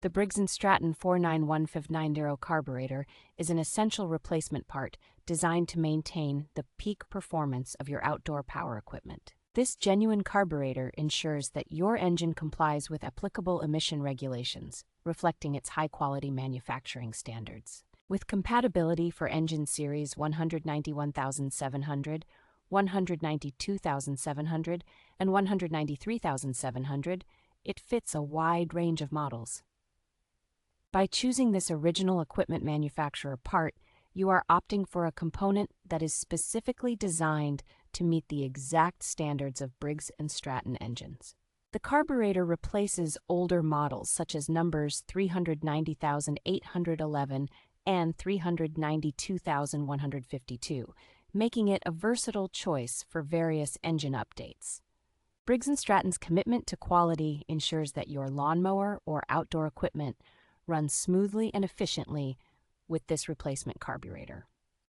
The Briggs & Stratton 491590 carburetor is an essential replacement part designed to maintain the peak performance of your outdoor power equipment. This genuine carburetor ensures that your engine complies with applicable emission regulations, reflecting its high-quality manufacturing standards. With compatibility for engine series 191,700, 192,700, and 193,700, it fits a wide range of models. By choosing this original equipment manufacturer part, you are opting for a component that is specifically designed to meet the exact standards of Briggs & Stratton engines. The carburetor replaces older models such as numbers 390,811 and 392,152, making it a versatile choice for various engine updates. Briggs & Stratton's commitment to quality ensures that your lawnmower or outdoor equipment runs smoothly and efficiently with this replacement carburetor.